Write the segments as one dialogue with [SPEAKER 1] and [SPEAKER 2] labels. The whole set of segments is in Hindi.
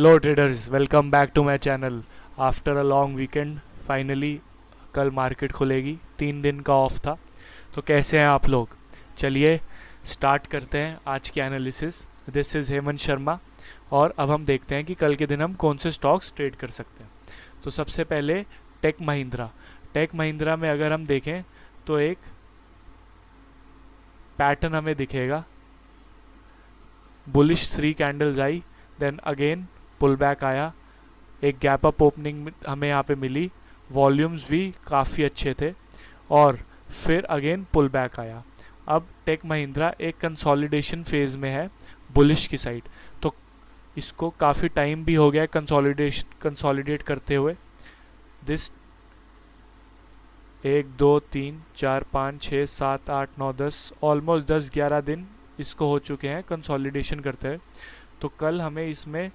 [SPEAKER 1] Hello traders, welcome back to my channel. After a long weekend finally कल मार्केट खुलेगी। 3 दिन का ऑफ था। तो कैसे हैं आप लोग? चलिए स्टार्ट करते हैं आज की analysis. This is Hemant Sharma. और अब हम देखते हैं कि कल के दिन हम कौन से स्टॉक्स ट्रेड कर सकते हैं। तो सबसे पहले टेक महिंद्रा में अगर हम देखें तो एक पैटर्न हमें दिखेगा। बुलिश 3 कैंडल्स आई, देन अगेन पुल बैक आया, एक गैप अप ओपनिंग हमें यहाँ पे मिली, वॉल्यूम्स भी काफ़ी अच्छे थे और फिर अगेन पुल बैक आया। अब टेक महिंद्रा एक कंसोलिडेशन फेज में है बुलिश की साइड। तो इसको काफ़ी टाइम भी हो गया कंसोलिडेट करते हुए। दिस 1 2 3 4 5 6 7 8 9 10 ऑलमोस्ट 10 11 दिन इसको हो चुके हैं कंसोलिडेशन करते हुए। तो कल हमें इसमें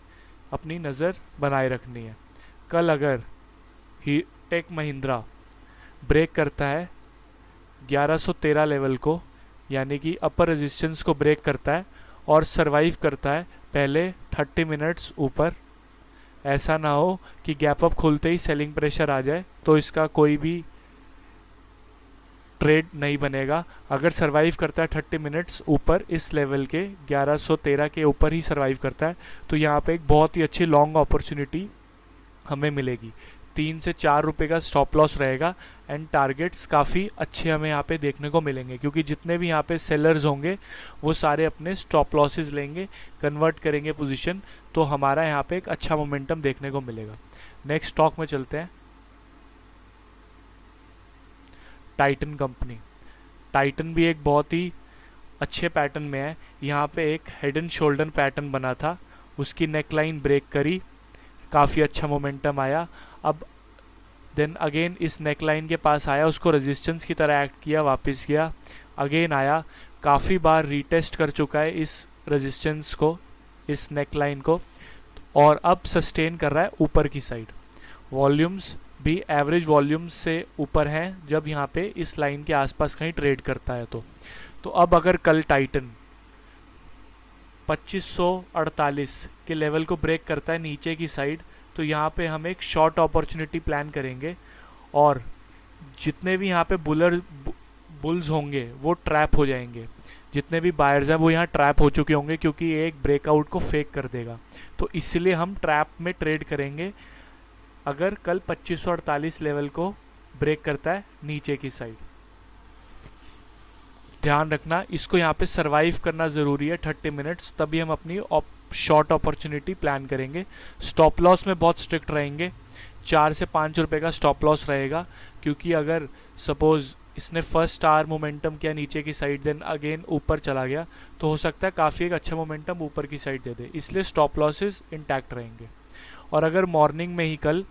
[SPEAKER 1] अपनी नज़र बनाए रखनी है। कल अगर ही टेक महिंद्रा ब्रेक करता है 1113 लेवल को, यानी कि अपर रेजिस्टेंस को ब्रेक करता है और सरवाइव करता है पहले 30 मिनट्स ऊपर, ऐसा ना हो कि गैप अप खुलते ही सेलिंग प्रेशर आ जाए तो इसका कोई भी ट्रेड नहीं बनेगा। अगर सरवाइव करता है 30 मिनट्स ऊपर इस लेवल के 1113 के ऊपर ही सरवाइव करता है तो यहाँ पे एक बहुत ही अच्छी लॉन्ग अपॉर्चुनिटी हमें मिलेगी। 3 से 4 रुपए का स्टॉप लॉस रहेगा एंड टारगेट्स काफ़ी अच्छे हमें यहाँ पे देखने को मिलेंगे, क्योंकि जितने भी यहाँ पे सेलर्स होंगे वो सारे अपने स्टॉप लॉसेस लेंगे, कन्वर्ट करेंगे पोजीशन। तो हमारा यहाँ पे एक अच्छा मोमेंटम देखने को मिलेगा। नेक्स्ट स्टॉक में चलते हैं, टाइटन कंपनी। टाइटन भी एक बहुत ही अच्छे पैटर्न में है। यहाँ पे एक हेड एंड शोल्डर पैटर्न बना था, उसकी नेकलाइन ब्रेक करी, काफ़ी अच्छा मोमेंटम आया। अब देन अगेन इस नेकलाइन के पास आया, उसको रेजिस्टेंस की तरह एक्ट किया, वापस गया, अगेन आया, काफ़ी बार रीटेस्ट कर चुका है इस रेजिस्टेंस को, इस नेकलाइन को, और अब सस्टेन कर रहा है ऊपर की साइड। वॉल्यूम्स भी एवरेज वॉल्यूम्स से ऊपर हैं जब यहाँ पे इस लाइन के आसपास कहीं ट्रेड करता है। तो अब अगर कल टाइटन 2548 के लेवल को ब्रेक करता है नीचे की साइड, तो यहाँ पे हम एक शॉर्ट अपॉर्चुनिटी प्लान करेंगे और जितने भी यहाँ पे बुल्स होंगे वो ट्रैप हो जाएंगे। जितने भी बायर्स हैं वो यहाँ ट्रैप हो चुके होंगे, क्योंकि ये एक ब्रेकआउट को फेक कर देगा। तो इसलिए हम ट्रैप में ट्रेड करेंगे अगर कल 2548 लेवल को ब्रेक करता है नीचे की साइड। ध्यान रखना, इसको यहाँ पे सरवाइव करना ज़रूरी है 30 मिनट्स, तभी हम अपनी शॉर्ट अपॉर्चुनिटी प्लान करेंगे। स्टॉप लॉस में बहुत स्ट्रिक्ट रहेंगे, 4 से 5 रुपए का स्टॉप लॉस रहेगा, क्योंकि अगर सपोज इसने फर्स्ट आवर मोमेंटम किया नीचे की साइड, देन अगेन ऊपर चला गया, तो हो सकता है काफ़ी एक अच्छा मोमेंटम ऊपर की साइड दे दे, इसलिए स्टॉप लॉसेस इंटैक्ट रहेंगे। और अगर मॉर्निंग में ही कल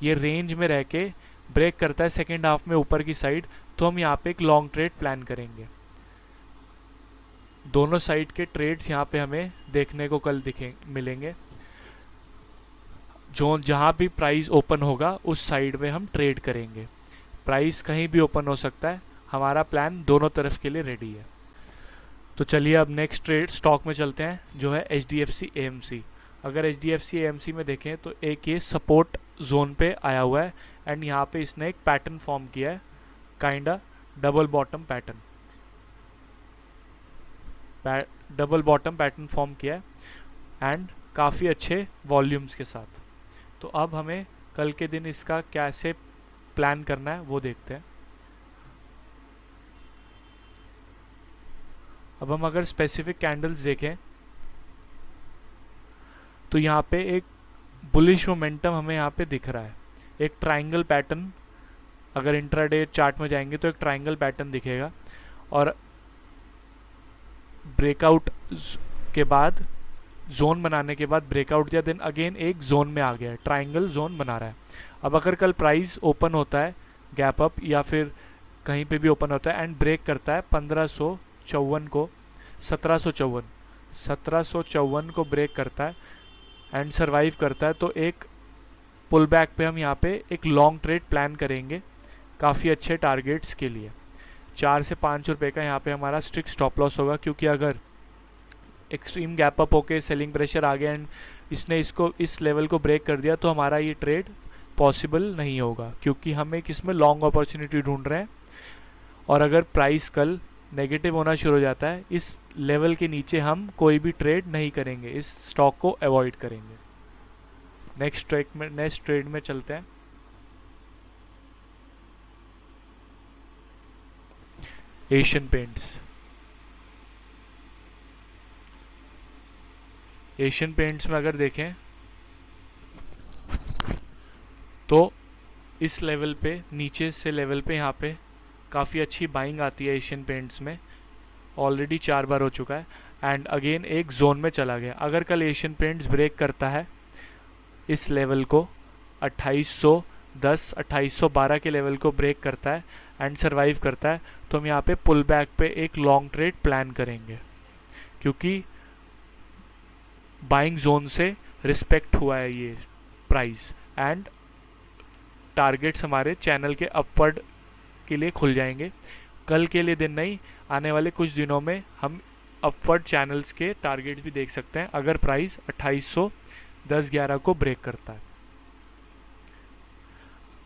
[SPEAKER 1] ये रेंज में रह के ब्रेक करता है सेकेंड हाफ में ऊपर की साइड, तो हम यहाँ पे एक लॉन्ग ट्रेड प्लान करेंगे। दोनों साइड के ट्रेड्स यहाँ पे हमें देखने को कल मिलेंगे। जो जहाँ भी प्राइस ओपन होगा उस साइड में हम ट्रेड करेंगे। प्राइस कहीं भी ओपन हो सकता है, हमारा प्लान दोनों तरफ के लिए रेडी है। तो चलिए अब नेक्स्ट ट्रेड स्टॉक में चलते हैं, जो है HDFC AMC। अगर HDFC AMC में देखें तो एक ये सपोर्ट जोन पे आया हुआ है एंड यहाँ पे इसने एक पैटर्न फॉर्म किया है, kinda double bottom pattern, double bottom pattern form किया है एंड काफ़ी अच्छे वॉल्यूम्स के साथ। तो अब हमें कल के दिन इसका कैसे प्लान करना है वो देखते हैं। अब हम अगर स्पेसिफिक कैंडल्स देखें तो यहाँ पे एक बुलिश मोमेंटम हमें यहाँ पे दिख रहा है, एक ट्रायंगल पैटर्न। अगर इंट्राडे चार्ट में जाएंगे तो एक ट्रायंगल पैटर्न दिखेगा और ब्रेकआउट के बाद, जोन बनाने के बाद ब्रेकआउट दिया, देन अगेन एक जोन में आ गया है, ट्रायंगल जोन बना रहा है। अब अगर कल प्राइस ओपन होता है गैप अप या फिर कहीं पे भी ओपन होता है एंड ब्रेक करता है 1554 को, 1754 को ब्रेक करता है एंड सरवाइव करता है, तो एक पुल बैक पे हम यहाँ पे एक लॉन्ग ट्रेड प्लान करेंगे काफ़ी अच्छे टारगेट्स के लिए। 4 से 5 रुपए का यहाँ पे हमारा स्ट्रिक्ट स्टॉप लॉस होगा, क्योंकि अगर एक्सट्रीम गैप अप होके सेलिंग प्रेशर आ गया एंड इसने इसको इस लेवल को ब्रेक कर दिया तो हमारा ये ट्रेड पॉसिबल नहीं होगा, क्योंकि हम एक इसमें लॉन्ग अपॉर्चुनिटी ढूंढ रहे हैं। और अगर प्राइस कल नेगेटिव होना शुरू हो जाता है, इस लेवल के नीचे हम कोई भी ट्रेड नहीं करेंगे, इस स्टॉक को अवॉइड करेंगे। नेक्स्ट ट्रेड में चलते हैं। Asian paints. एशियन पेंट्स में अगर देखें तो इस लेवल पे, नीचे से लेवल पे यहाँ पे काफ़ी अच्छी बाइंग आती है एशियन पेंट्स में, ऑलरेडी 4 बार हो चुका है एंड अगेन एक जोन में चला गया। अगर कल एशियन पेंट्स ब्रेक करता है इस लेवल को 2810 2812 के लेवल को ब्रेक करता है एंड सरवाइव करता है, तो हम यहाँ पे पुल बैक पे एक लॉन्ग ट्रेड प्लान करेंगे, क्योंकि बाइंग जोन से रिस्पेक्ट हुआ है ये प्राइस एंड टारगेट्स हमारे चैनल के अपवर्ड के लिए खुल जाएंगे। कल के लिए दिन नहीं, आने वाले कुछ दिनों में हम अपवर्ड चैनल्स के टारगेट्स भी देख सकते हैं अगर प्राइस 2810-11 को ब्रेक करता है।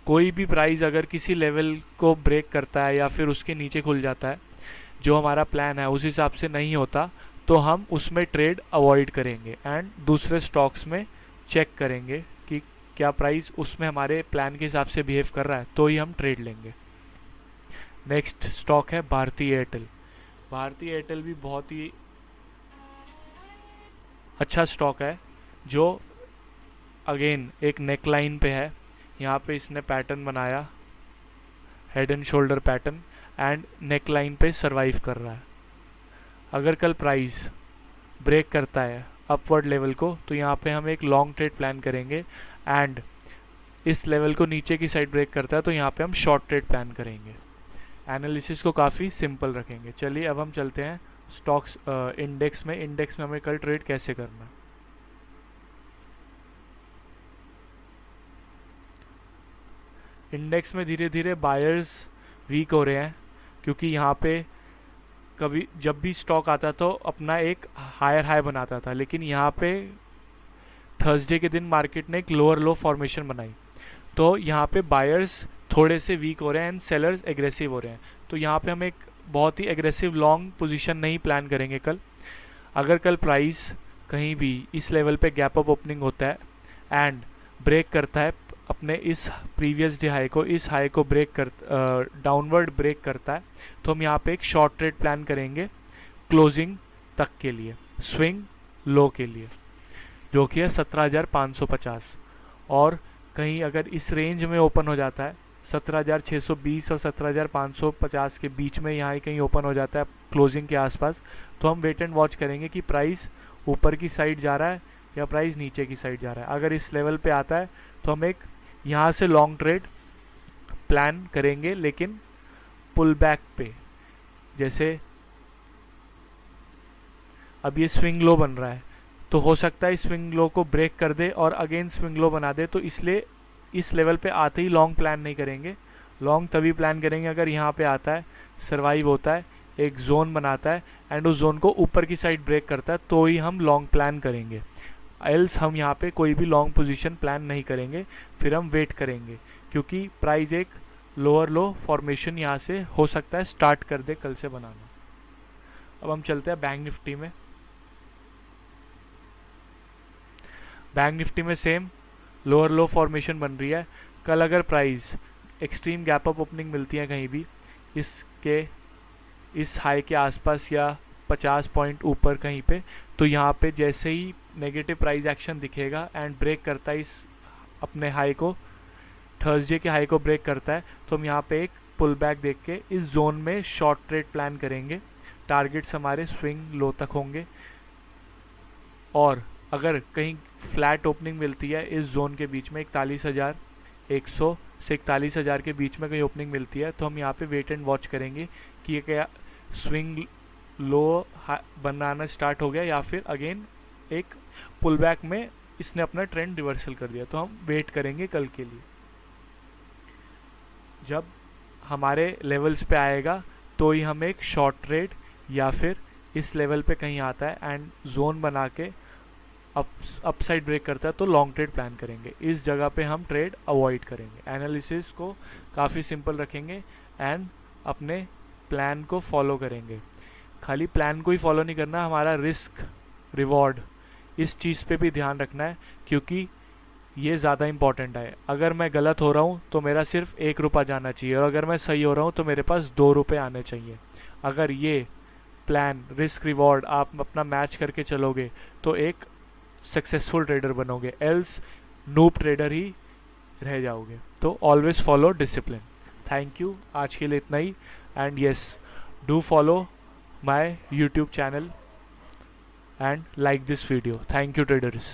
[SPEAKER 1] कोई भी प्राइस अगर किसी लेवल को ब्रेक करता है या फिर उसके नीचे खुल जाता है, जो हमारा प्लान है उस हिसाब से नहीं होता, तो हम उसमें ट्रेड अवॉइड करेंगे एंड दूसरे स्टॉक्स में चेक करेंगे कि क्या प्राइस उसमें हमारे प्लान के हिसाब से बिहेव कर रहा है, तो ही हम ट्रेड लेंगे। नेक्स्ट स्टॉक है भारती एयरटेल। भारती एयरटेल भी बहुत ही अच्छा स्टॉक है, जो अगेन एक नेकलाइन पे है। यहाँ पे इसने पैटर्न बनाया, head and shoulder pattern, and neckline पे सरवाइव कर रहा है। अगर कल प्राइस ब्रेक करता है अपवर्ड लेवल को, तो यहाँ पे हम एक लॉन्ग ट्रेड प्लान करेंगे एंड इस लेवल को नीचे की साइड ब्रेक करता है तो यहाँ पे हम शॉर्ट ट्रेड प्लान करेंगे। एनालिसिस को काफ़ी सिंपल रखेंगे। चलिए अब हम चलते हैं स्टॉक्स इंडेक्स में। इंडेक्स में हमें कल ट्रेड कैसे करना है। इंडेक्स में धीरे धीरे बायर्स वीक हो रहे हैं, क्योंकि यहाँ पे कभी जब भी स्टॉक आता तो अपना एक हायर हाई बनाता था, लेकिन यहाँ पे थर्सडे के दिन मार्केट ने एक लोअर लो फॉर्मेशन बनाई, तो यहाँ पे बायर्स थोड़े से वीक हो रहे हैं एंड सेलर्स एग्रेसिव हो रहे हैं। तो यहाँ पे हम एक बहुत ही एग्रेसिव लॉन्ग पोजीशन नहीं प्लान करेंगे कल। अगर कल प्राइस कहीं भी इस लेवल पे गैप अप ओपनिंग होता है एंड ब्रेक करता है अपने इस प्रीवियस डे हाई को, इस हाई को ब्रेक कर डाउनवर्ड ब्रेक करता है, तो हम यहाँ पे एक शॉर्ट ट्रेड प्लान करेंगे क्लोजिंग तक के लिए, स्विंग लो के लिए, जो कि है 17,550। और कहीं अगर इस रेंज में ओपन हो जाता है 17,620 और 17,550 के बीच में, यहाँ कहीं ओपन हो जाता है क्लोजिंग के आसपास, तो हम वेट एंड वॉच करेंगे कि प्राइस ऊपर की साइड जा रहा है या प्राइस नीचे की साइड जा रहा है। अगर इस लेवल पे आता है तो हम एक यहाँ से लॉन्ग ट्रेड प्लान करेंगे, लेकिन पुल बैक पे। जैसे अब ये स्विंग लो बन रहा है, तो हो सकता है स्विंग लो को ब्रेक कर दे और अगेन स्विंग लो बना दे, तो इसलिए इस लेवल पे आते ही लॉन्ग प्लान नहीं करेंगे। लॉन्ग तभी प्लान करेंगे अगर यहाँ पे आता है, सर्वाइव होता है, एक जोन बनाता है एंड उस जोन को ऊपर की साइड ब्रेक करता है, तो ही हम लॉन्ग प्लान करेंगे। एल्स हम यहाँ पे कोई भी लॉन्ग पोजीशन प्लान नहीं करेंगे, फिर हम वेट करेंगे, क्योंकि प्राइस एक लोअर लो फॉर्मेशन यहाँ से हो सकता है स्टार्ट कर दे कल से बनाना। अब हम चलते हैं बैंक निफ्टी में। बैंक निफ्टी में सेम लोअर लो फॉर्मेशन बन रही है। कल अगर price extreme gap up opening मिलती है कहीं भी इसके इस हाई के आसपास या 50 पॉइंट ऊपर कहीं पे, तो यहाँ पे जैसे ही नेगेटिव प्राइस एक्शन दिखेगा एंड ब्रेक करता है इस अपने हाई को, थर्सडे के हाई को ब्रेक करता है, तो हम यहाँ पे एक पुल बैक देख के इस जोन में शॉर्ट ट्रेड प्लान करेंगे। टारगेट्स हमारे स्विंग लो तक होंगे, और अगर कहीं फ्लैट ओपनिंग मिलती है इस जोन के बीच में 41,100 से 41,000 के बीच में कहीं ओपनिंग मिलती है, तो हम यहाँ पे वेट एंड वॉच करेंगे कि ये क्या स्विंग लो बनाना स्टार्ट हो गया या फिर अगेन एक पुल बैक में इसने अपना ट्रेंड रिवर्सल कर दिया, तो हम वेट करेंगे कल के लिए। जब हमारे लेवल्स पे आएगा तो ही हम एक शॉर्ट ट्रेड या फिर इस लेवल पे कहीं आता है एंड जोन बना के अपसाइड ब्रेक करता है तो लॉन्ग ट्रेड प्लान करेंगे। इस जगह पे हम ट्रेड अवॉइड करेंगे। एनालिसिस को काफ़ी सिंपल रखेंगे एंड अपने प्लान को फॉलो करेंगे। खाली प्लान को ही फॉलो नहीं करना, हमारा रिस्क रिवॉर्ड इस चीज़ पे भी ध्यान रखना है, क्योंकि ये ज़्यादा इंपॉर्टेंट है। अगर मैं गलत हो रहा हूँ तो मेरा सिर्फ 1 रुपया जाना चाहिए, और अगर मैं सही हो रहा हूँ तो मेरे पास 2 रुपये आने चाहिए। अगर ये प्लान रिस्क रिवॉर्ड आप अपना मैच करके चलोगे तो एक सक्सेसफुल ट्रेडर बनोगे, एल्स नूब ट्रेडर ही रह जाओगे। तो always follow discipline. Thank you, आज के लिए इतना ही। And yes, do follow my YouTube channel and like this video. Thank you traders.